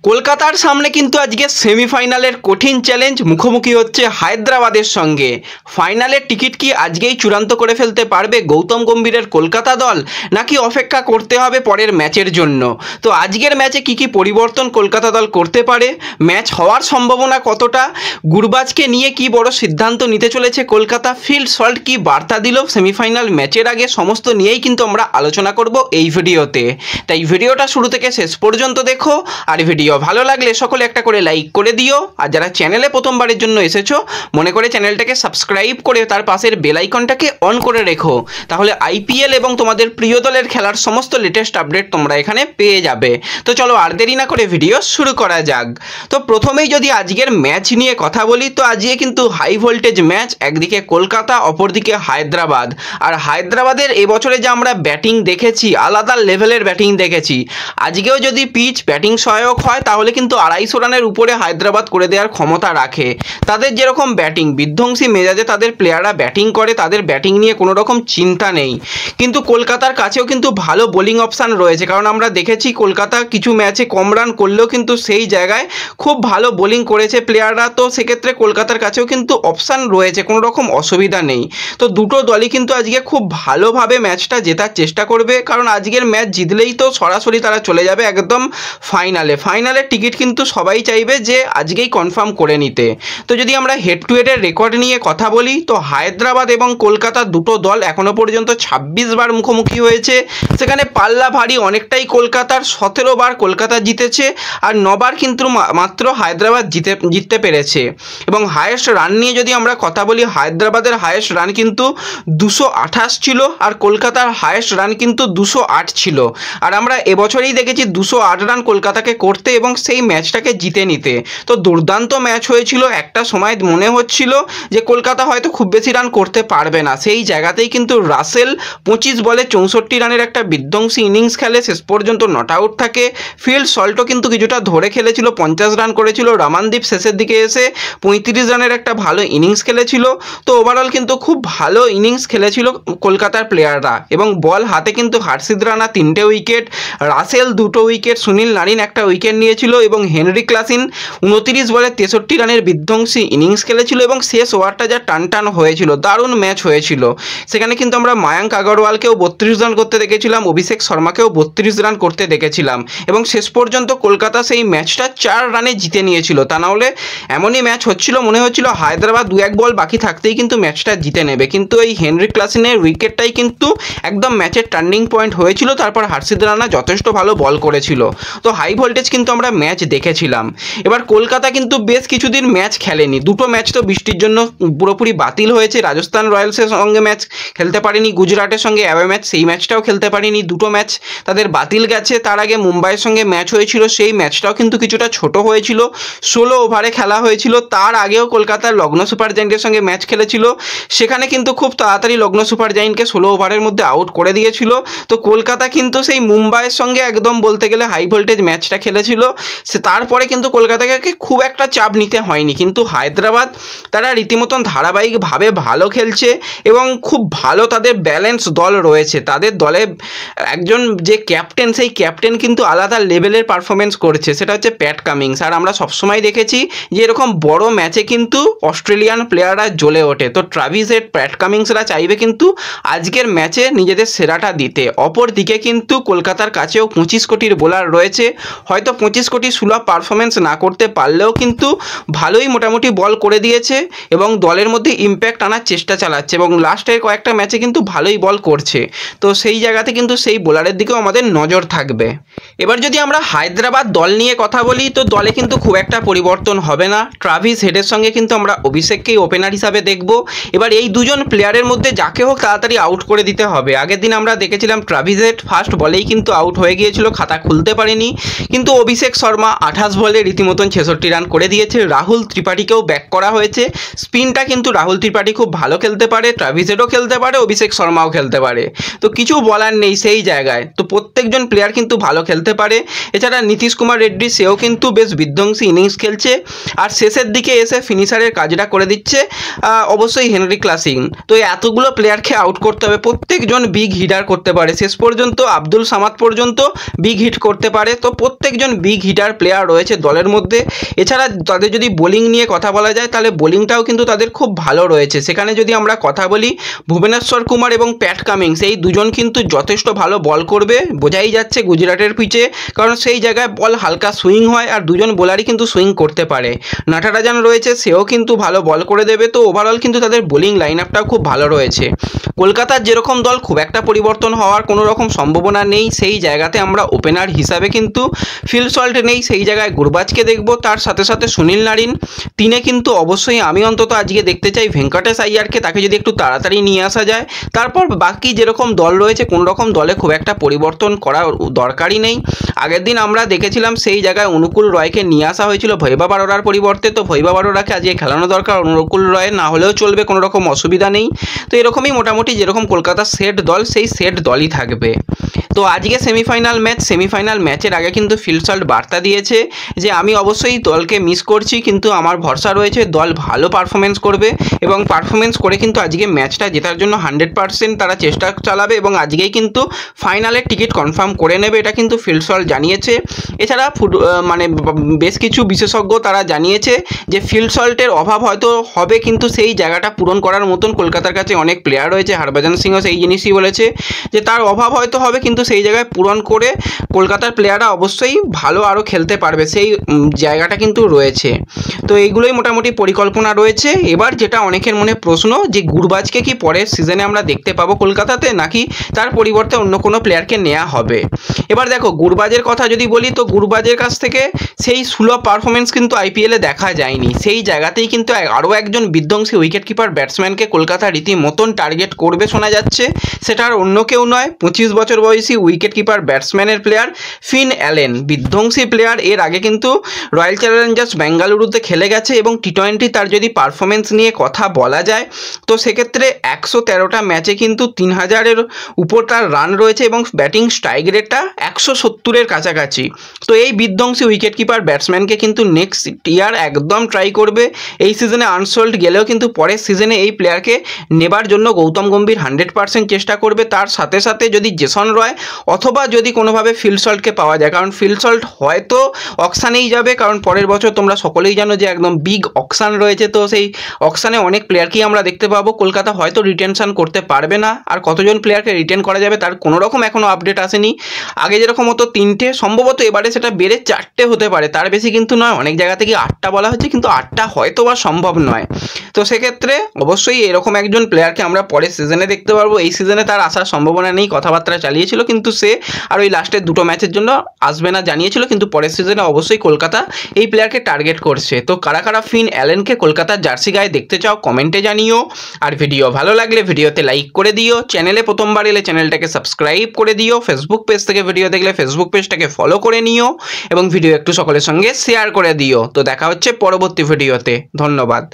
কলকাতার সামনে কিন্তু আজকে সেমিফাইনালের কঠিন চ্যালেঞ্জ মুখোমুখি হচ্ছে হায়দ্রাবাদের সঙ্গে। ফাইনালের টিকিট কি আজকেই চূড়ান্ত করে ফেলতে পারবে গৌতম গম্ভীরের কলকাতা দল, নাকি অপেক্ষা করতে হবে পরের ম্যাচের জন্য? তো আজকের ম্যাচে কি কি পরিবর্তন কলকাতা দল করতে পারে, ম্যাচ হওয়ার সম্ভাবনা কতটা, গুরবাজকে নিয়ে কি বড় সিদ্ধান্ত নিতে চলেছে কলকাতা, ফিল্ড সল্ট কি বার্তা দিল সেমিফাইনাল ম্যাচের আগে, সমস্ত নিয়েই কিন্তু আমরা আলোচনা করব এই ভিডিওতে। তাই ভিডিওটা শুরু থেকে শেষ পর্যন্ত দেখো, আর ভিডিও ভালো লাগলে সকলে একটা করে লাইক করে দিও, আর যারা চ্যানেলে প্রথমবারের জন্য এসেছো মনে করে চ্যানেলটাকে সাবস্ক্রাইব করে তার পাশের বেল আইকনটাকে অন করে রেখো, তাহলে আইপিএল এবং তোমাদের প্রিয় দলের খেলার সমস্ত লেটেস্ট আপডেট তোমরা এখানে পেয়ে যাবে। তো চলো আর দেরি না করে ভিডিও শুরু করা যাক। তো প্রথমেই যদি আজকের ম্যাচ নিয়ে কথা বলি, তো আজকে কিন্তু হাই ভোল্টেজ ম্যাচ, একদিকে কলকাতা অপরদিকে হায়দ্রাবাদ। আর হায়দ্রাবাদের এবছরে যে আমরা ব্যাটিং দেখেছি, আলাদা লেভেলের ব্যাটিং দেখেছি। আজকেও যদি পিচ ব্যাটিং সহায়ক হয় তাহলে কিন্তু 250 রানের উপরে হায়দ্রাবাদ করে দেওয়ার ক্ষমতা রাখে। তাদের যেরকম ব্যাটিং বিধ্বংসী মেজাজে তাদের প্লেয়াররা ব্যাটিং করে, তাদের ব্যাটিং নিয়ে কোনো রকম চিন্তা নেই। কিন্তু কলকাতার কাছেও কিন্তু ভালো বোলিং অপশান রয়েছে, কারণ আমরা দেখেছি কলকাতা কিছু ম্যাচে কম রান করলেও কিন্তু সেই জায়গায় খুব ভালো বোলিং করেছে প্লেয়াররা। তো সেক্ষেত্রে কলকাতার কাছেও কিন্তু অপশান রয়েছে, কোনো রকম অসুবিধা নেই। তো দুটো দলই কিন্তু আজকে খুব ভালোভাবে ম্যাচটা জেতার চেষ্টা করবে, কারণ আজকের ম্যাচ জিতলেই তো সরাসরি তারা চলে যাবে একদম ফাইনালের টিকিট কিন্তু সবাই চাইবে যে আজকেই কনফার্ম করে নিতে। তো যদি আমরা হেড টু হেডের রেকর্ড নিয়ে কথা বলি, তো হায়দ্রাবাদ এবং কলকাতা দুটো দল এখনো পর্যন্ত 26 বার মুখোমুখি হয়েছে। সেখানে পাল্লা ভারী অনেকটাই কলকাতার, 17 বার কলকাতা জিতেছে আর 9 বার কিন্তু মাত্র হায়দ্রাবাদ জিততে পেরেছে। এবং হায়েস্ট রান নিয়ে যদি আমরা কথা বলি, হায়দ্রাবাদের হায়েস্ট রান কিন্তু 228 ছিল আর কলকাতার হায়েস্ট রান কিন্তু 208 ছিল। আর আমরা এবছরেই দেখেছি 208 রান কলকাতাকে করতে এবং সেই ম্যাচটাকে জিতে নিতে। তো দুর্দান্ত ম্যাচ হয়েছিল। একটা সময় মনে হচ্ছিল যে কলকাতা হয়তো খুব বেশি রান করতে পারবে না, সেই জায়গাতেই কিন্তু রাসেল 25 বলে 64 রানের একটা বিধ্বংসী ইনিংস খেলে, শেষ পর্যন্ত নট আউট থাকে। ফিল্ড সল্টও কিন্তু কিছুটা ধরে খেলেছিল, 50 রান করেছিল। রমানদীপ শেষের দিকে এসে 35 রানের একটা ভালো ইনিংস খেলেছিল। তো ওভারঅল কিন্তু খুব ভালো ইনিংস খেলেছিল কলকাতার প্লেয়াররা। এবং বল হাতে কিন্তু হর্ষিত রানা 3টে উইকেট, রাসেল 2টো উইকেট, সুনীল নারিন একটা উইকেট নিয়েছিল এবং হেনরি ক্লাসিন 29 বলে 63 রানের বিধ্বংসী ইনিংস খেলেছিল। এবং শেষ ওভারটা যা টান হয়েছিল, দারুণ ম্যাচ হয়েছিল। সেখানে কিন্তু আমরা মায়াঙ্ক আগরওয়ালকেও 32 রান করতে দেখেছিলাম, অভিষেক শর্মাকেও 32 রান করতে দেখেছিলাম। এবং শেষ পর্যন্ত কলকাতা সেই ম্যাচটা 4 রানে জিতে নিয়েছিল। তা নাহলে এমনই ম্যাচ হচ্ছিল, মনে হচ্ছিল হায়দ্রাবাদ 2-1 বল বাকি থাকতেই কিন্তু ম্যাচটা জিতে নেবে। কিন্তু এই হেনরি ক্লাসিনের উইকেটটাই কিন্তু একদম ম্যাচের টার্নিং পয়েন্ট হয়েছিল। তারপর হর্ষিত রানা যথেষ্ট ভালো বল করেছিল। তো হাই ভোল্টেজ কিন্তু আমরা ম্যাচ দেখেছিলাম। এবার কলকাতা কিন্তু বেশ কিছুদিন ম্যাচ খেলেনি, দুটো ম্যাচ তো বৃষ্টির জন্য পুরোপুরি বাতিল হয়েছে। রাজস্থান রয়্যালসের সঙ্গে ম্যাচ খেলতে পারেনি, গুজরাটের সঙ্গে অ্যাওয়ে ম্যাচ সেই ম্যাচটাও খেলতে পারেনি, দুটো ম্যাচ তাদের বাতিল গেছে। তার আগে মুম্বাইয়ের সঙ্গে ম্যাচ হয়েছিল, সেই ম্যাচটাও কিন্তু কিছুটা ছোট হয়েছিল, 16 ওভারে খেলা হয়েছিল। তার আগেও কলকাতার লগ্ন সুপার জায়েন্টের সঙ্গে ম্যাচ খেলেছিল, সেখানে কিন্তু খুব তাড়াতাড়ি লগ্ন সুপার জায়েন্টকে 16 ওভারের মধ্যে আউট করে দিয়েছিল। তো কলকাতা কিন্তু সেই মুম্বাইয়ের সঙ্গে একদম বলতে গেলে হাই ভোল্টেজ ম্যাচটা খেলেছিল। তারপরে কিন্তু কলকাতাকে খুব একটা চাপ নিতে হয়নি। কিন্তু হায়দ্রাবাদ তারা রীতিমতন ধারাবাহিকভাবে ভালো খেলছে এবং খুব ভালো তাদের ব্যালেন্স দল রয়েছে। তাদের দলে একজন যে ক্যাপ্টেন, সেই ক্যাপ্টেন কিন্তু আলাদা লেভেলের পারফরমেন্স করছে, সেটা হচ্ছে প্যাট কামিংস। আর আমরা সবসময় দেখেছি যে এরকম বড় ম্যাচে কিন্তু অস্ট্রেলিয়ান প্লেয়াররা জ্বলে ওঠে। তো ট্রাভিস হেড, প্যাট কামিংসরা চাইবে কিন্তু আজকের ম্যাচে নিজেদের সেরাটা দিতে। অপরদিকে কিন্তু কলকাতার কাছেও 25 কোটির বোলার রয়েছে, হয়তো 25 কোটি সুলভ পারফরমেন্স না করতে পারলেও কিন্তু ভালোই মোটামুটি বল করে দিয়েছে এবং দলের মধ্যে ইম্প্যাক্ট আনার চেষ্টা চালাচ্ছে এবং লাস্টের কয়েকটা ম্যাচে কিন্তু ভালোই বল করছে। তো সেই জায়গাতে কিন্তু সেই বোলারের দিকেও আমাদের নজর থাকবে। এবার যদি আমরা হায়দ্রাবাদ দল নিয়ে কথা বলি, তো দলে কিন্তু খুব একটা পরিবর্তন হবে না। ট্রাভিস হেডের সঙ্গে কিন্তু আমরা অভিষেককেই ওপেনার হিসাবে দেখব। এবার এই দুজন প্লেয়ারের মধ্যে যাকে হোক তাড়াতাড়ি আউট করে দিতে হবে। আগের দিন আমরা দেখেছিলাম ট্রাভিস হেড ফার্স্ট বলেই কিন্তু আউট হয়ে গিয়েছিল, খাতা খুলতে পারেনি। কিন্তু অভিষেক শর্মা 28 বলে রীতিমতন 66 রান করে দিয়েছে। রাহুল ত্রিপাঠীকেও ব্যাক করা হয়েছে। স্পিনটা কিন্তু রাহুল ত্রিপাঠী খুব ভালো খেলতে পারে, ট্রাভিস হেডও খেলতে পারে, অভিষেক শর্মাও খেলতে পারে। তো কিছু বলার নেই সেই জায়গায়। তো প্রত্যেকজন প্লেয়ার কিন্তু ভালো খেলতে পারে। এছাড়া নীতিশ কুমার রেড্ডি, সেও কিন্তু বেশ বিধ্বংসী ইনিংস খেলছে আর শেষের দিকে এসে ফিনিশারের কাজটা করে দিচ্ছে অবশ্যই হেনরি ক্লাসিন। তো এতগুলো প্লেয়ারকে আউট করতে হবে, প্রত্যেকজন বিগ হিটার করতে পারে। শেষ পর্যন্ত আব্দুল সামাদ পর্যন্ত বিগ হিট করতে পারে। তো প্রত্যেকজন বিগ বিগ হিটার প্লেয়ার রয়েছে দলের মধ্যে। এছাড়া তাদের যদি বোলিং নিয়ে কথা বলা যায় তাহলে বোলিংটাও কিন্তু তাদের খুব ভালো রয়েছে। সেখানে যদি আমরা কথা বলি ভুবনেশ্বর কুমার এবং প্যাট কামিংস, এই দুজন কিন্তু যথেষ্ট ভালো বল করবে, বোঝাই যাচ্ছে গুজরাটের পিচে, কারণ সেই জায়গায় বল হালকা সুইং হয় আর দুজন বোলারই কিন্তু সুইং করতে পারে। নাটারাজান রয়েছে, সেও কিন্তু ভালো বল করে দেবে। তো ওভারঅল কিন্তু তাদের বোলিং লাইন আপটাও খুব ভালো রয়েছে। কলকাতার যেরকম দল খুব একটা পরিবর্তন হওয়ার কোনো রকম সম্ভাবনা নেই, সেই জায়গাতে আমরা ওপেনার হিসাবে কিন্তু ফিল সল্ট নেই, সেই জায়গায় গুরবাজকে দেখব, তার সাথে সাথে সুনীল নারিন। তিনে কিন্তু অবশ্যই আমি অন্তত আজকে দেখতে চাই ভেঙ্কটেশ আইয়ারকে, তাকে যদি একটু তাড়াতাড়ি নিয়ে আসা যায়। তারপর বাকি যেরকম দল রয়েছে কোনো রকম দলে খুব একটা পরিবর্তন করার দরকারই নেই। আগের দিন আমরা দেখেছিলাম সেই জায়গায় অনুকূল রয়কে নিয়ে আসা হয়েছিল ভৈবা বারোরার পরিবর্তে, তো ভৈবা বারোরাকে আজকে খেলানো দরকার, অনুকূল রয় না হলেও চলবে, কোনো রকম অসুবিধা নেই। তো এরকমই মোটামুটি যেরকম কলকাতার সেট দল সেই সেট দলই থাকবে। তো আজকে সেমিফাইনাল ম্যাচের আগে কিন্তু ফিল সল্ট বার্তা দিয়েছে যে আমি অবশ্যই দলকে মিস করছি, কিন্তু আমার ভরসা রয়েছে দল ভালো পারফরমেন্স করবে এবং পারফরমেন্স করে কিন্তু আজকে ম্যাচটা জেতার জন্য 100% তারা চেষ্টা চালাবে এবং আজকেই কিন্তু ফাইনালের টিকিট কনফার্ম করে নেবে, এটা কিন্তু ফিল সল্ট জানিয়েছে। এছাড়া বেশ কিছু বিশেষজ্ঞ তারা জানিয়েছে যে ফিল সল্টের অভাব হয়তো হবে, কিন্তু সেই জায়গাটা পূরণ করার মতন কলকাতার কাছে অনেক প্লেয়ার রয়েছে। হরভজন সিংও সেই জিনিসই বলেছে যে তার অভাব হয়তো হবে, কিন্তু সেই জায়গায় পূরণ করে কলকাতার প্লেয়াররা অবশ্যই ভালো আরও খেলতে পারবে, সেই জায়গাটা কিন্তু রয়েছে। তো এইগুলোই মোটামুটি পরিকল্পনা রয়েছে। এবার যেটা অনেকের মনে প্রশ্ন যে গুরবাজকে কি পরের সিজনে আমরা দেখতে পাবো কলকাতাতে, নাকি তার পরিবর্তে অন্য কোনো প্লেয়ারকে নেওয়া হবে। এবার দেখো গুরবাজের কথা যদি বলি তো গুরবাজের কাছ থেকে সেই সুলভ পারফরমেন্স কিন্তু আইপিএলে দেখা যায়নি, সেই জায়গাতেই কিন্তু আরও একজন বিধ্বংসী উইকেট কিপার ব্যাটসম্যানকে কলকাতা রীতিমতন টার্গেট করবে শোনা যাচ্ছে। সেটা আর অন্য কেউ নয়, 25 বছর বয়সী উইকেট কিপার ব্যাটসম্যানের প্লেয়ার ফিন অ্যালেন, বিধ্বংসী প্লেয়ার। এর আগে কিন্তু রয়্যাল চ্যালেঞ্জার্স বেঙ্গালুরুতে খেলে গেছে এবং টি20 তার যদি পারফরমেন্স নিয়ে কথা বলা যায় তো সেক্ষেত্রে 113টা ম্যাচে কিন্তু 3000-এর উপর তার রান রয়েছে এবং ব্যাটিং স্ট্রাইক রেটটা 170-এর কাছাকাছি। তো এই বিধ্বংসী উইকেট কিপার ব্যাটসম্যানকে কিন্তু নেক্সট ইয়ার একদম ট্রাই করবে। এই সিজনে আনসোল্ড গেলেও কিন্তু পরের সিজনে এই প্লেয়ারকে নেবার জন্য গৌতম গম্ভীর 100% চেষ্টা করবে। তার সাথে সাথে যদি জেসন রয় অথবা যদি কোনোভাবে ফিল সল্টকে পাওয়া যায়, কারণ ফিল সল্ট হয়তো অকশানেই যাবে, কারণ পরের বছর তোমরা সকলেই জানো যে একদম বিগ অকশান রয়েছে। তো সেই অকশানে অনেক প্লেয়ারকেই আমরা দেখতে পাবো। কলকাতা হয়তো রিটেনশন করতে পারবে না, আর কতজন প্লেয়ারকে রিটেন করা যাবে তার কোনো রকম এখনও আপডেট আসেনি। আগে যেরকম হতো 3টে, সম্ভবত এবারে সেটা বেড়ে 4টে হতে পারে, তার বেশি কিন্তু নয়। অনেক জায়গা থেকে 8টা বলা হচ্ছে, কিন্তু 8টা হয়তো বা সম্ভব নয়। তো সেক্ষেত্রে অবশ্যই এরকম একজন প্লেয়ারকে আমরা পরের সিজনে দেখতে পারবো। এই সিজনে তার আসার সম্ভাবনা নেই, কথাবার্তা চালিয়েছিল, কিন্তু সে আর ওই লাস্টের 2টো ম্যাচের জন্য আসবে না জানিয়েছিল, কিন্তু পরের সিজনে অবশ্যই কলকাতা এই প্লেয়ারকে টার্গেট করছে। তো কারা কারা ফিন অ্যালেনকে কলকাতার জার্সি গায়ে দেখতে চাও কমেন্টে জানিও। আর ভিডিও ভালো লাগলে ভিডিওতে লাইক করে দিও, চ্যানেলে প্রথমবার এলে চ্যানেলটাকে সাবস্ক্রাইব করে দিও, ফেসবুক পেজ থেকে ভিডিও দেখলে ফেসবুক পেজটাকে ফলো করে নিও এবং ভিডিও একটু সকলের সঙ্গে শেয়ার করে দিও। তো দেখা হচ্ছে পরবর্তী ভিডিওতে, ধন্যবাদ।